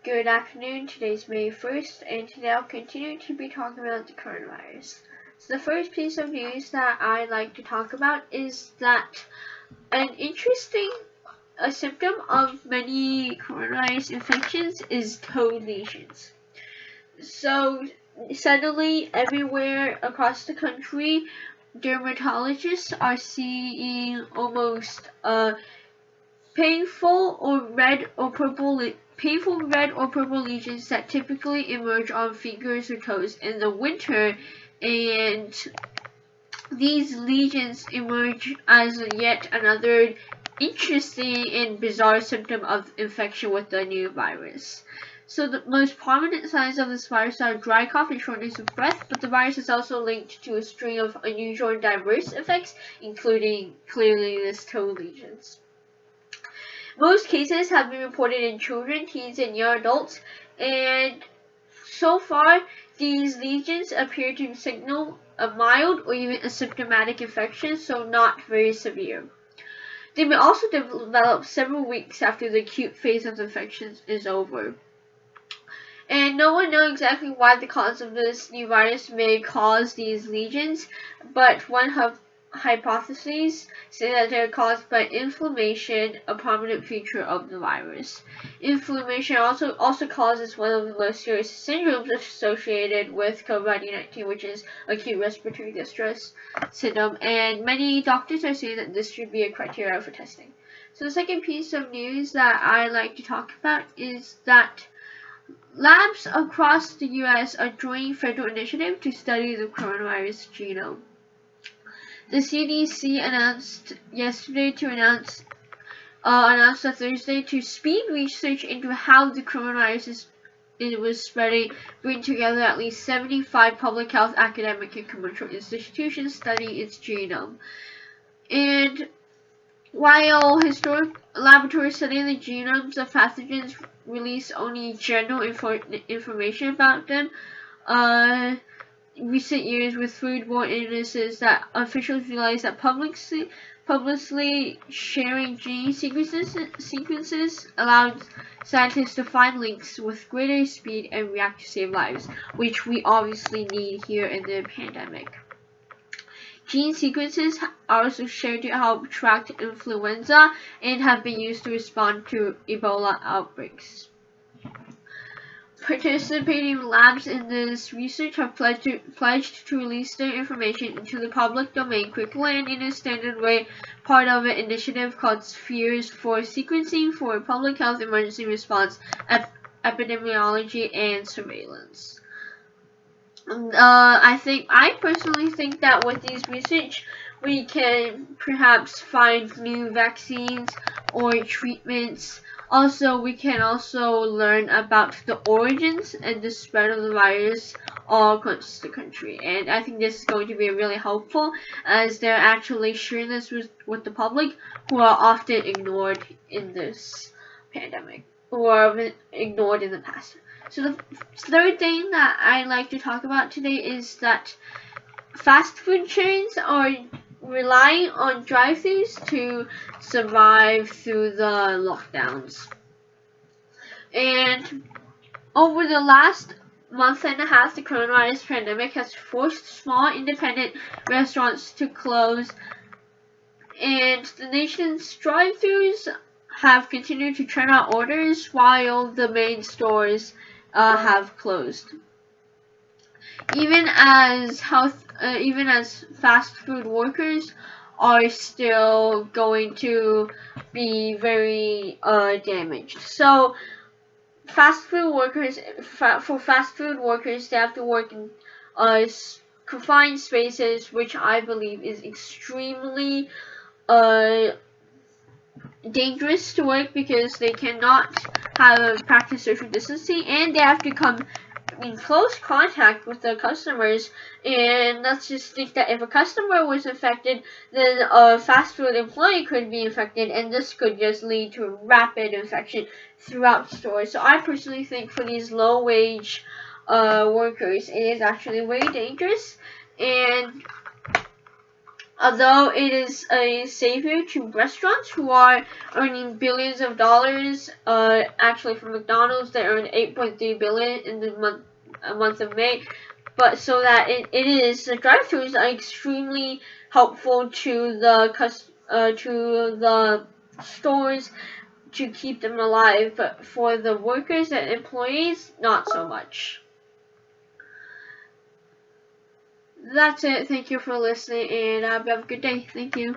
Good afternoon, today's May 1st, and today I'll continue to be talking about the coronavirus. So the first piece of news that I'd like to talk about is that an interesting symptom of many coronavirus infections is toe lesions. So suddenly everywhere across the country, dermatologists are seeing almost painful red or purple lesions that typically emerge on fingers or toes in the winter, and these lesions emerge as yet another interesting and bizarre symptom of infection with the new virus. So the most prominent signs of this virus are dry cough and shortness of breath, but the virus is also linked to a string of unusual and diverse effects, including clearly these toe lesions. Most cases have been reported in children, teens, and young adults, and so far these lesions appear to signal a mild or even asymptomatic infection, so not very severe. They may also develop several weeks after the acute phase of the infection is over. And no one knows exactly why the cause of this new virus may cause these lesions, but one hypotheses say that they are caused by inflammation, a prominent feature of the virus. Inflammation also causes one of the most serious syndromes associated with Covid-19, which is acute respiratory distress syndrome, and many doctors are saying that this should be a criteria for testing. So the second piece of news that I like to talk about is that labs across the U.S. are joining federal initiative to study the coronavirus genome. The CDC announced on Thursday to speed research into how the coronavirus was spreading, bringing together at least 75 public health, academic, and commercial institutions studying its genome. And while historic laboratories studying the genomes of pathogens release only general information about them, recent years with foodborne illnesses that officials realize that publicly sharing gene sequences allowed scientists to find links with greater speed and react to save lives, which we obviously need here in the pandemic. Gene sequences are also shared to help track influenza and have been used to respond to Ebola outbreaks. Participating labs in this research have pledged to release their information into the public domain quickly and in a standard way, part of an initiative called Spheres for Sequencing for Public Health Emergency Response, Epidemiology, and Surveillance. I personally think that with these research, we can perhaps find new vaccines or treatments. Also, we can learn about the origins and the spread of the virus all across the country. And I think this is going to be really helpful, as they're actually sharing this with the public, who are often ignored in this pandemic, or have been ignored in the past. So the third thing that I'd like to talk about today is that fast food chains are relying on drive-thrus to survive through the lockdowns. And over the last month and a half, the coronavirus pandemic has forced small independent restaurants to close, and the nation's drive-thrus have continued to churn out orders while the main stores have closed. Even as fast food workers are still going to be very damaged. So for fast food workers, they have to work in confined spaces, which I believe is extremely dangerous to work, because they cannot practice social distancing, and they have to come in close contact with the customers. And let's just think that if a customer was infected, then a fast food employee could be infected, and this could just lead to a rapid infection throughout stores. So I personally think for these low wage workers, it is actually very dangerous. And Although it is a savior to restaurants who are earning billions of dollars, actually for McDonald's they earned 8.3 billion in the month of May. But so that it is, the drive-thrus are extremely helpful to the stores to keep them alive, but for the workers and employees, not so much. That's it. Thank you for listening, and have a good day. Thank you.